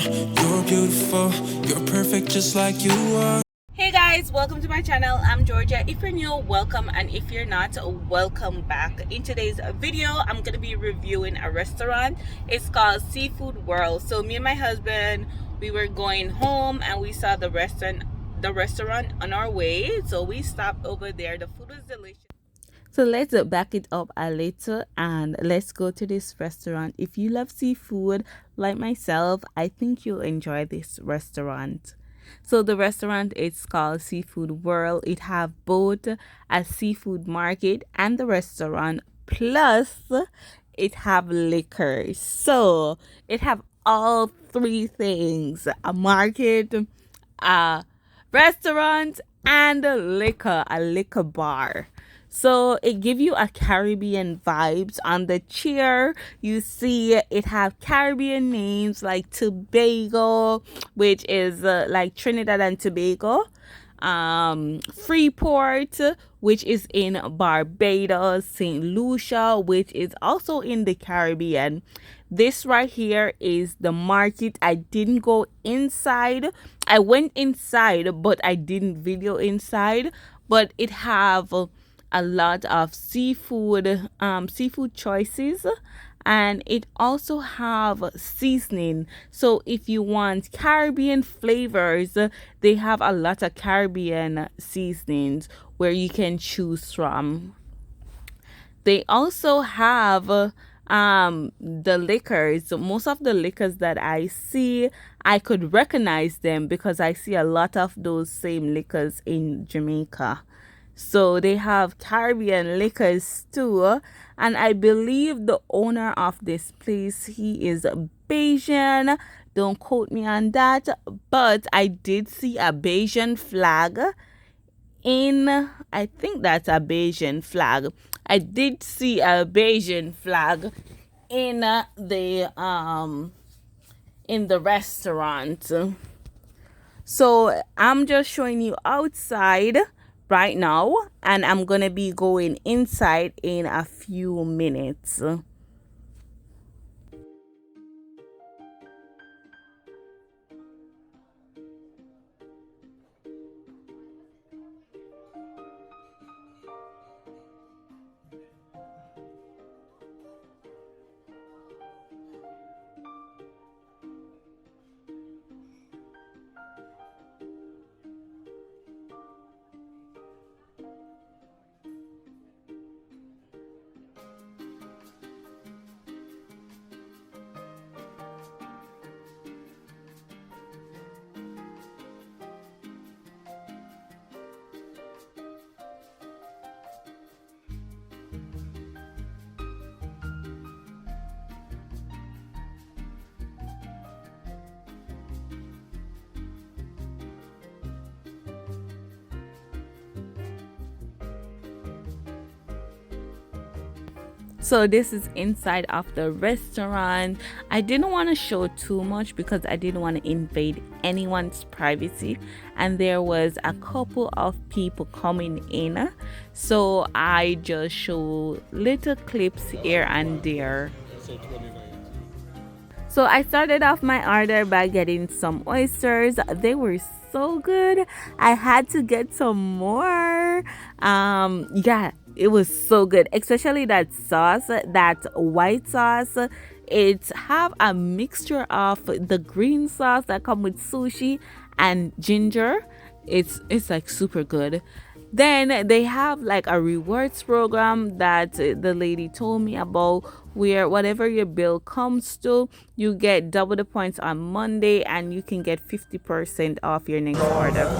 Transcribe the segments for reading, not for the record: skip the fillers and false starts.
You're beautiful, you're perfect just like you are. Hey guys, welcome to my channel. I'm Georgia. If you're new, welcome, and if you're not, welcome back. In today's video, I'm gonna be reviewing a restaurant. It's called Seafood World. So me and my husband, we were going home and we saw the restaurant on our way, so we stopped over there. The food was delicious. So let's back it up a little and let's go to this restaurant. If you love seafood like myself, I think you'll enjoy this restaurant. So the restaurant is called Seafood World. It have both a seafood market and the restaurant, plus it have liquor. So it have all three things: a market, a restaurant, and a liquor bar. So it give you a Caribbean vibes. On the chair, you see it have Caribbean names like Tobago, which is like Trinidad and Tobago, Freeport, which is in Barbados, St. Lucia, which is also in the Caribbean. This right here is the market. I didn't go inside. I went inside, but I didn't video inside. But it have a lot of seafood choices, and it also have seasoning. So if you want Caribbean flavors, they have a lot of Caribbean seasonings where you can choose from. They also have the liquors. Most of the liquors that I see, I could recognize them because I see a lot of those same liquors in Jamaica. So they have Caribbean liquors too. And I believe the owner of this place, he is Bayesian. Don't quote me on that. But I did see a Bayesian flag I think that's a Bayesian flag. I did see a Bayesian flag in the restaurant. So I'm just showing you outside right now, and I'm gonna be going inside in a few minutes. So this is inside of the restaurant. I didn't want to show too much because I didn't want to invade anyone's privacy, and there was a couple of people coming in, so I just show little clips here and there. So I started off my order by getting some oysters. They were so good. I had to get some more. Yeah, it was so good, especially that sauce, that white sauce. It have a mixture of the green sauce that come with sushi and ginger. It's like super good. Then they have like a rewards program that the lady told me about, where whatever your bill comes to, you get double the points on Monday and you can get 50% off your next order.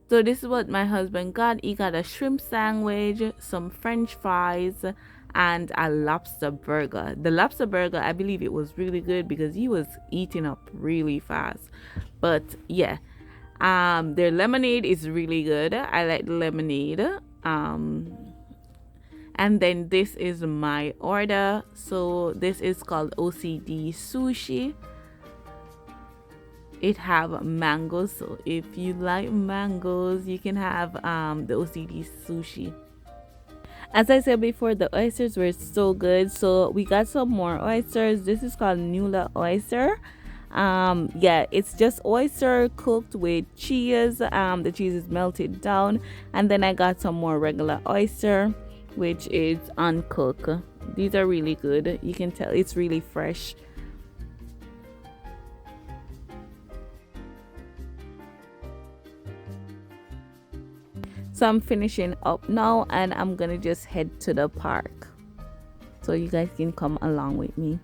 So this is what my husband got. He got a shrimp sandwich, some french fries, and a lobster burger. The lobster burger, I believe it was really good because he was eating up really fast. But yeah, their lemonade is really good. I like the lemonade. And then this is my order. So this is called OCD sushi. It have mangoes, so if you like mangoes, you can have the OCD sushi. As I said before, the oysters were so good, so we got some more oysters. This is called Nula oyster. Yeah, it's just oyster cooked with cheese. The cheese is melted down, and then I got some more regular oyster, which is uncooked. These are really good. You can tell it's really fresh. So I'm finishing up now, and I'm gonna just head to the park so you guys can come along with me.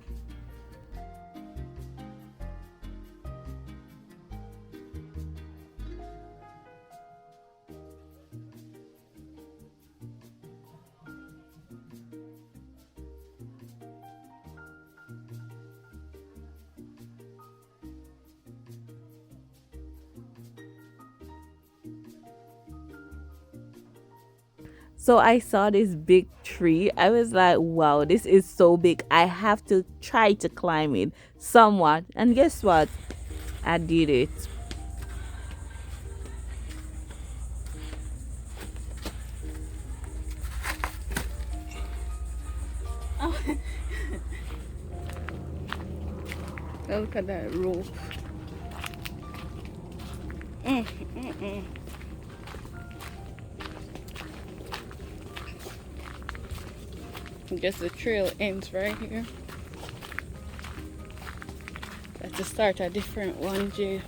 So I saw this big tree. I was like, wow, this is so big. I have to try to climb it somewhat. And guess what? I did it. Oh. Look at that rope. I guess the trail ends right here. Let's just start a different one, Jay.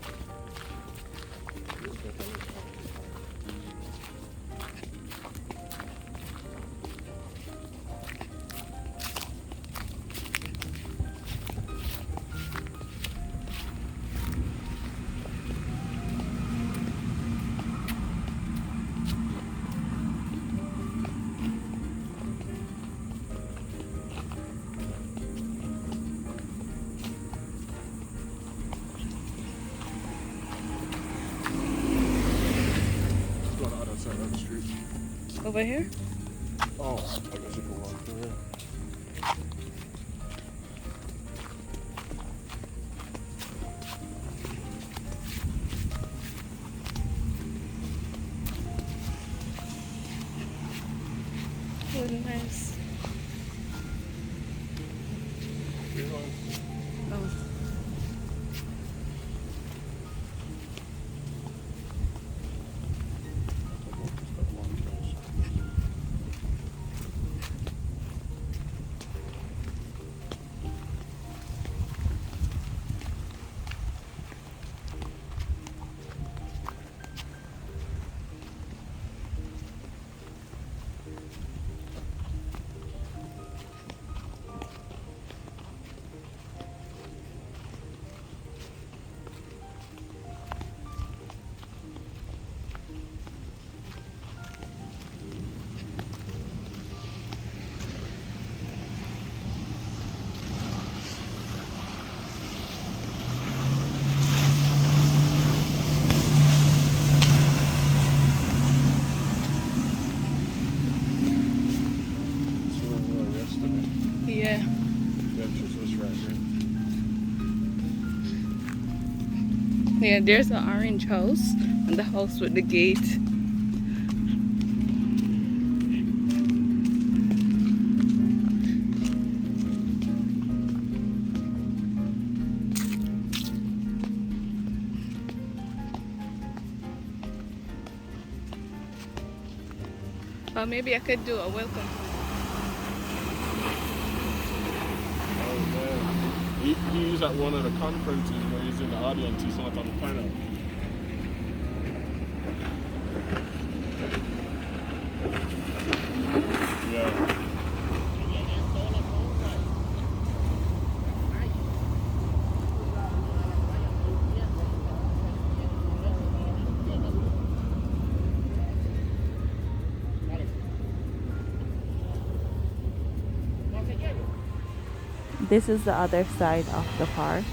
Over here? Oh, I guess you can walk through here. Really nice. Oh. Yeah. Yeah, there's an orange house and the house with the gate. Or maybe I could do a welcome. He was at one of the conferences where he's in the audience, he's not on the panel. Yeah. This is the other side of the park.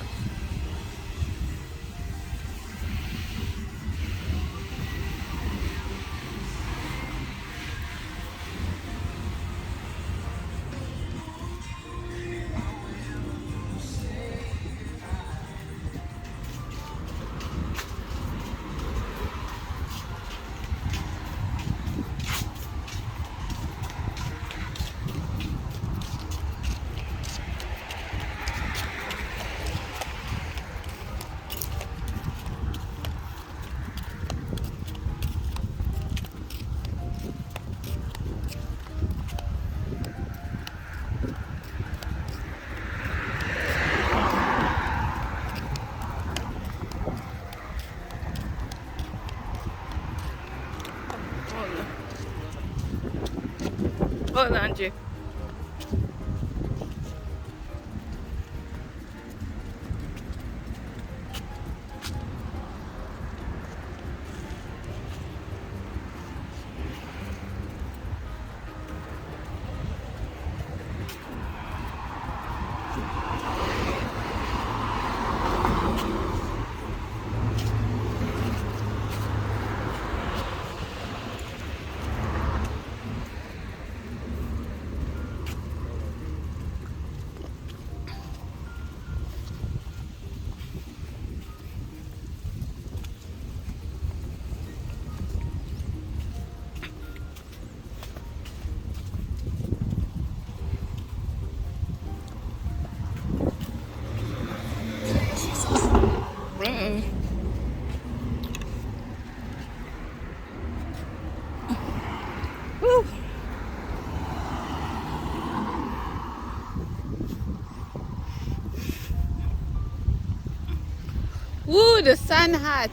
Woo, the sun hot.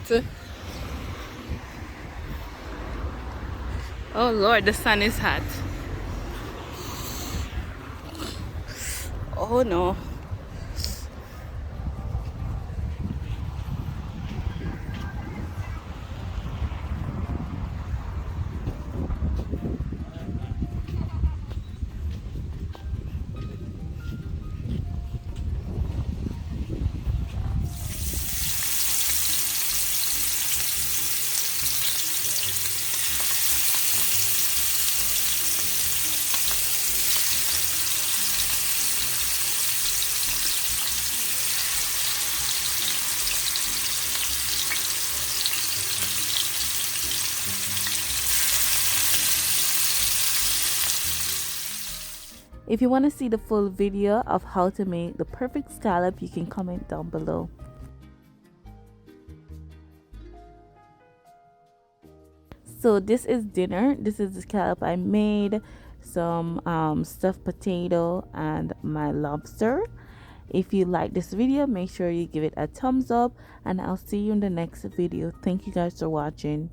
Oh Lord, the sun is hot. Oh no. If you want to see the full video of how to make the perfect scallop, you can comment down below. So this is dinner. This is the scallop I made, some stuffed potato and my lobster. If you like this video, make sure you give it a thumbs up, and I'll see you in the next video. Thank you guys for watching.